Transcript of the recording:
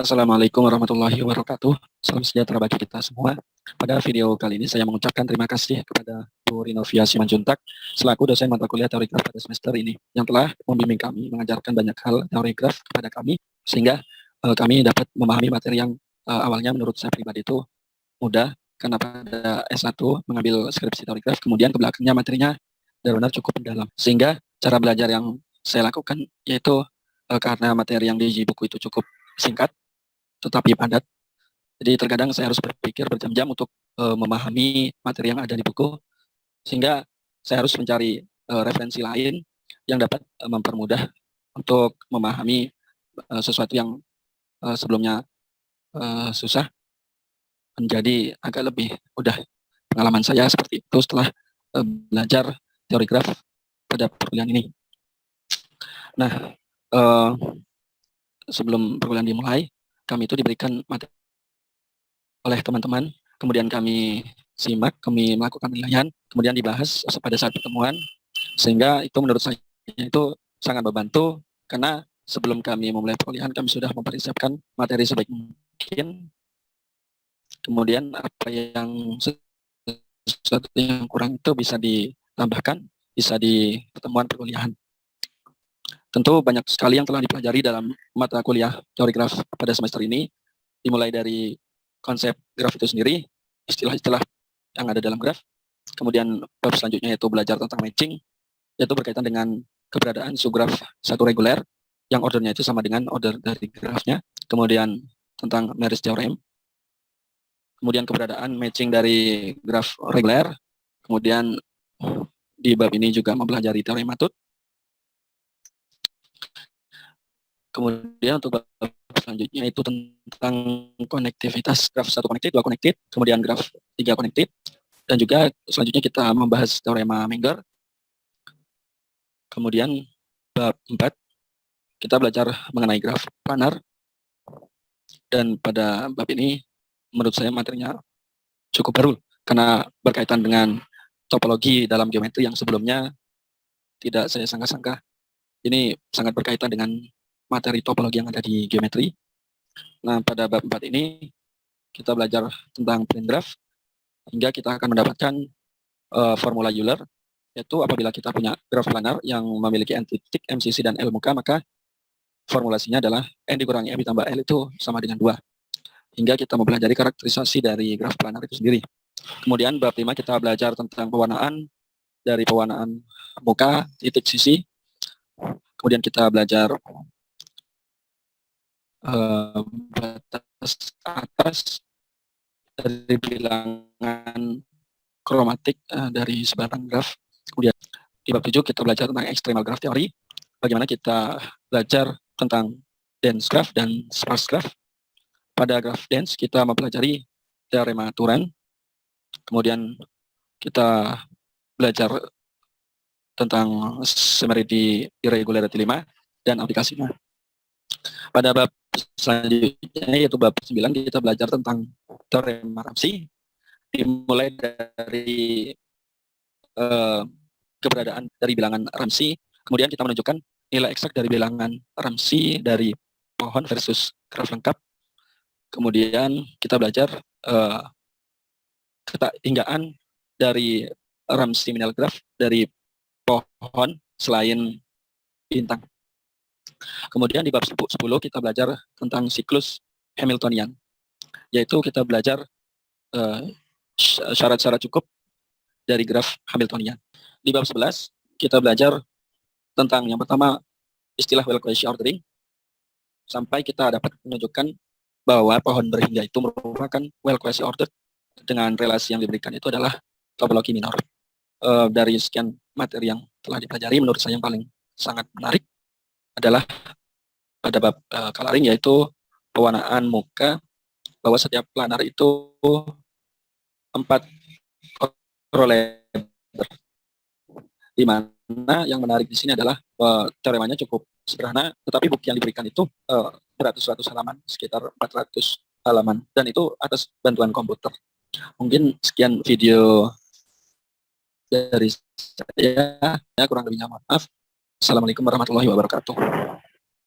Assalamualaikum warahmatullahi wabarakatuh. Salam sejahtera bagi kita semua. Pada video kali ini saya mengucapkan terima kasih kepada Bu Rinovia Simanjuntak selaku dosen mata kuliah teori graf pada semester ini yang telah membimbing kami mengajarkan banyak hal teori graf kepada kami sehingga kami dapat memahami materi yang awalnya menurut saya pribadi itu mudah karena pada S1 mengambil skripsi teori graf, kemudian ke belakangnya materinya benar-benar cukup mendalam sehingga cara belajar yang saya lakukan yaitu karena materi yang di buku itu cukup singkat tetapi padat. Jadi terkadang saya harus berpikir berjam-jam untuk memahami materi yang ada di buku, sehingga saya harus mencari referensi lain yang dapat mempermudah untuk memahami sesuatu yang sebelumnya susah menjadi agak lebih mudah. Pengalaman saya seperti itu setelah belajar teori graf pada perkuliahan ini. Nah, uh, sebelum perkuliahan dimulai, kami itu diberikan materi oleh teman-teman, kemudian kami simak, kami melakukan penilaian, kemudian dibahas pada saat pertemuan, sehingga itu menurut saya itu sangat membantu, karena sebelum kami memulai perkuliahan, kami sudah mempersiapkan materi sebaik mungkin, kemudian apa yang sesuatu yang kurang itu bisa ditambahkan, bisa di pertemuan perkuliahan. Tentu banyak sekali yang telah dipelajari dalam mata kuliah teori graf pada semester ini, dimulai dari konsep graf itu sendiri, istilah-istilah yang ada dalam graf. Kemudian bab selanjutnya yaitu belajar tentang matching, yaitu berkaitan dengan keberadaan subgraf satu reguler, yang ordernya itu sama dengan order dari grafnya. Kemudian tentang Maris Theorem. Kemudian keberadaan matching dari graf reguler. Kemudian di bab ini juga mempelajari teori Mathut. Kemudian untuk bab selanjutnya itu tentang konektivitas graf 1 connected, 2 connected, kemudian graf 3 connected, dan juga selanjutnya kita membahas teorema Menger. Kemudian bab 4 kita belajar mengenai graf planar, dan pada bab ini menurut saya materinya cukup baru karena berkaitan dengan topologi dalam geometri yang sebelumnya tidak saya sangka-sangka. Ini sangat berkaitan dengan materi topologi yang ada di geometri. Nah, pada bab 4 ini kita belajar tentang plane graph hingga kita akan mendapatkan formula Euler, yaitu apabila kita punya graf planar yang memiliki n titik, MCC, dan L muka, maka formulasinya adalah n dikurangi M ditambah L itu sama dengan 2. Hingga kita mempelajari karakterisasi dari graf planar itu sendiri. Kemudian bab 5 kita belajar tentang pewarnaan dari pewarnaan muka, titik, sisi. Kemudian kita belajar batas atas dari bilangan kromatik dari sebarang graf. Kemudian di bab 7 kita belajar tentang extremal graph theory, bagaimana kita belajar tentang dense graph dan sparse graph. Pada graph dense kita mempelajari teorema Turan, kemudian kita belajar tentang summarity irregularity 5 dan aplikasinya. Pada bab selanjutnya yaitu bab 9 kita belajar tentang teorema Ramsey, dimulai dari keberadaan dari bilangan Ramsey, kemudian kita menunjukkan nilai eksak dari bilangan Ramsey dari pohon versus graf lengkap. Kemudian kita belajar ketahinggaan dari Ramsey minimal graph dari pohon selain bintang. Kemudian di bab 10 kita belajar tentang siklus Hamiltonian, yaitu kita belajar syarat-syarat cukup dari graf Hamiltonian. Di bab 11 kita belajar tentang yang pertama istilah well-quasi ordering, sampai kita dapat menunjukkan bahwa pohon berhingga itu merupakan well-quasi ordered dengan relasi yang diberikan itu adalah topologi minor. Dari sekian materi yang telah dipelajari, menurut saya yang paling sangat menarik adalah pada bab coloring, yaitu pewarnaan muka, bahwa setiap planar itu 4 letter. Di mana yang menarik di sini adalah teoremanya cukup sederhana, tetapi buku yang diberikan itu beratus-ratus halaman, sekitar 400 halaman, dan itu atas bantuan komputer. Mungkin sekian video dari saya, kurang lebihnya maaf. Assalamualaikum warahmatullahi wabarakatuh.